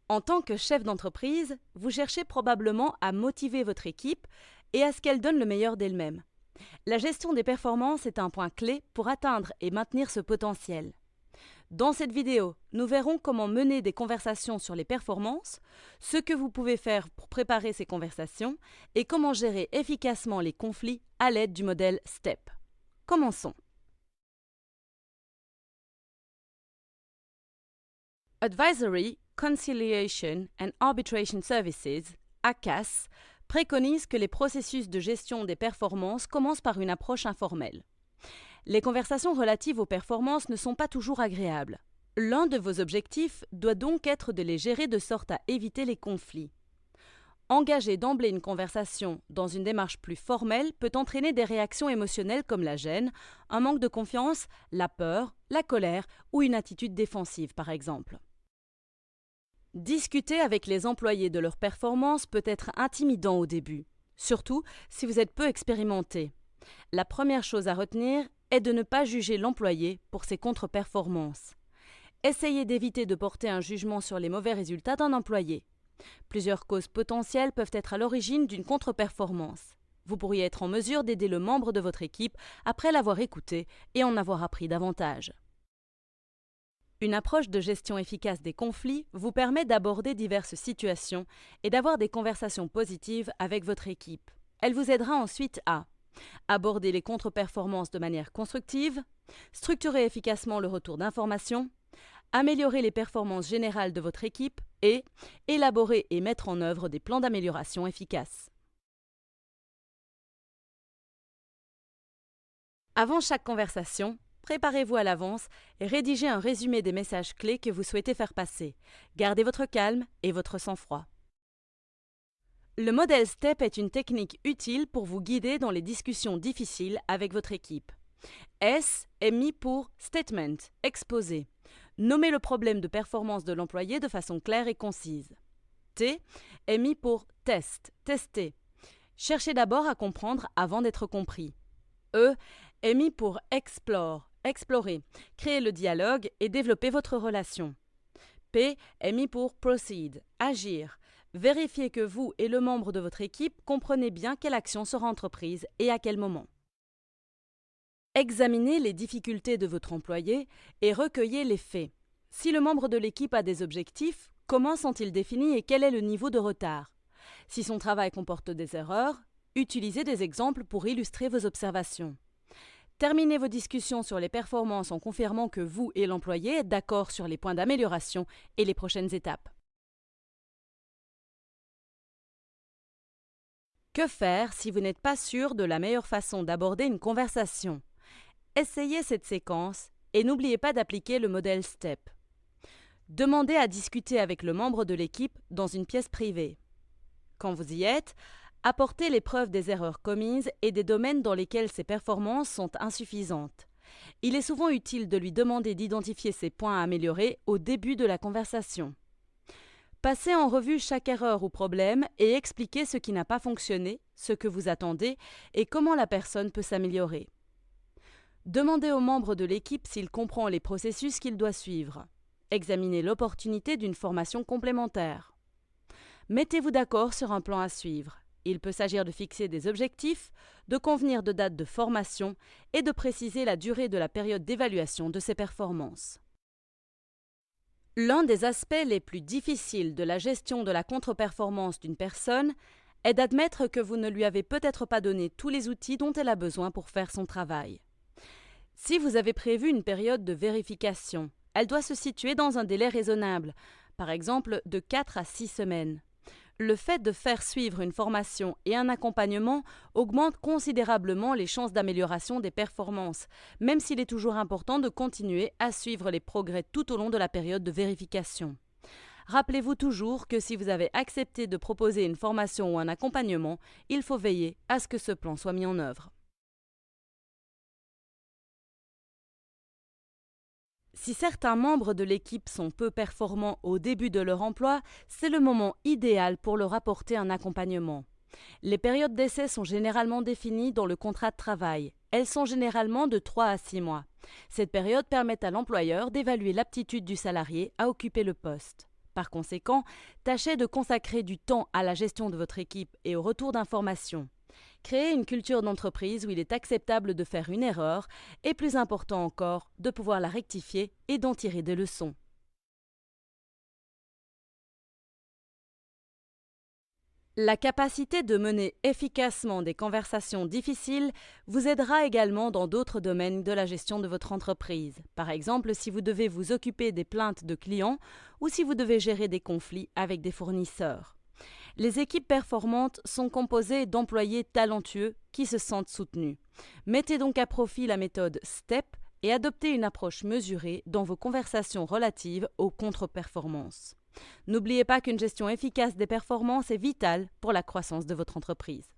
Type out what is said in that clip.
En tant que chef d'entreprise, vous cherchez probablement à motiver votre équipe et à ce qu'elle donne le meilleur d'elle-même. La gestion des performances est un point clé pour atteindre et maintenir ce potentiel. Dans cette vidéo, nous verrons comment mener des conversations sur les performances, ce que vous pouvez faire pour préparer ces conversations et comment gérer efficacement les conflits à l'aide du modèle STEP. Commençons. Advisory, Conciliation and Arbitration Services, ACAS, préconise que les processus de gestion des performances commencent par une approche informelle. Les conversations relatives aux performances ne sont pas toujours agréables. L'un de vos objectifs doit donc être de les gérer de sorte à éviter les conflits. Engager d'emblée une conversation dans une démarche plus formelle peut entraîner des réactions émotionnelles comme la gêne, un manque de confiance, la peur, la colère ou une attitude défensive par exemple. Discuter avec les employés de leurs performances peut être intimidant au début, surtout si vous êtes peu expérimenté. La première chose à retenir est de ne pas juger l'employé pour ses contre-performances. Essayez d'éviter de porter un jugement sur les mauvais résultats d'un employé. Plusieurs causes potentielles peuvent être à l'origine d'une contre-performance. Vous pourriez être en mesure d'aider le membre de votre équipe après l'avoir écouté et en avoir appris davantage. Une approche de gestion efficace des conflits vous permet d'aborder diverses situations et d'avoir des conversations positives avec votre équipe. Elle vous aidera ensuite à aborder les contre-performances de manière constructive, structurer efficacement le retour d'informations, améliorer les performances générales de votre équipe et élaborer et mettre en œuvre des plans d'amélioration efficaces. Avant chaque conversation, préparez-vous à l'avance et rédigez un résumé des messages clés que vous souhaitez faire passer. Gardez votre calme et votre sang-froid. Le modèle STEP est une technique utile pour vous guider dans les discussions difficiles avec votre équipe. S est mis pour Statement, exposé. Nommez le problème de performance de l'employé de façon claire et concise. T est mis pour Test, tester. Cherchez d'abord à comprendre avant d'être compris. E est mis pour Explore, explorer. Créez le dialogue et développez votre relation. P est mis pour Proceed, agir. Vérifiez que vous et le membre de votre équipe comprenez bien quelle action sera entreprise et à quel moment. Examinez les difficultés de votre employé et recueillez les faits. Si le membre de l'équipe a des objectifs, comment sont-ils définis et quel est le niveau de retard? Si son travail comporte des erreurs, utilisez des exemples pour illustrer vos observations. Terminez vos discussions sur les performances en confirmant que vous et l'employé êtes d'accord sur les points d'amélioration et les prochaines étapes. Que faire si vous n'êtes pas sûr de la meilleure façon d'aborder une conversation? Essayez cette séquence et n'oubliez pas d'appliquer le modèle STEP. Demandez à discuter avec le membre de l'équipe dans une pièce privée. Quand vous y êtes, apportez les preuves des erreurs commises et des domaines dans lesquels ses performances sont insuffisantes. Il est souvent utile de lui demander d'identifier ses points à améliorer au début de la conversation. Passez en revue chaque erreur ou problème et expliquez ce qui n'a pas fonctionné, ce que vous attendez et comment la personne peut s'améliorer. Demandez au membre de l'équipe s'il comprend les processus qu'il doit suivre. Examinez l'opportunité d'une formation complémentaire. Mettez-vous d'accord sur un plan à suivre. Il peut s'agir de fixer des objectifs, de convenir de dates de formation et de préciser la durée de la période d'évaluation de ses performances. L'un des aspects les plus difficiles de la gestion de la contre-performance d'une personne est d'admettre que vous ne lui avez peut-être pas donné tous les outils dont elle a besoin pour faire son travail. Si vous avez prévu une période de vérification, elle doit se situer dans un délai raisonnable, par exemple de 4 à 6 semaines. Le fait de faire suivre une formation et un accompagnement augmente considérablement les chances d'amélioration des performances, même s'il est toujours important de continuer à suivre les progrès tout au long de la période de vérification. Rappelez-vous toujours que si vous avez accepté de proposer une formation ou un accompagnement, il faut veiller à ce que ce plan soit mis en œuvre. Si certains membres de l'équipe sont peu performants au début de leur emploi, c'est le moment idéal pour leur apporter un accompagnement. Les périodes d'essai sont généralement définies dans le contrat de travail. Elles sont généralement de 3 à 6 mois. Cette période permet à l'employeur d'évaluer l'aptitude du salarié à occuper le poste. Par conséquent, tâchez de consacrer du temps à la gestion de votre équipe et au retour d'informations. Créez une culture d'entreprise où il est acceptable de faire une erreur et, plus important encore, de pouvoir la rectifier et d'en tirer des leçons. La capacité de mener efficacement des conversations difficiles vous aidera également dans d'autres domaines de la gestion de votre entreprise. Par exemple, si vous devez vous occuper des plaintes de clients ou si vous devez gérer des conflits avec des fournisseurs. Les équipes performantes sont composées d'employés talentueux qui se sentent soutenus. Mettez donc à profit la méthode STEP et adoptez une approche mesurée dans vos conversations relatives aux contre-performances. N'oubliez pas qu'une gestion efficace des performances est vitale pour la croissance de votre entreprise.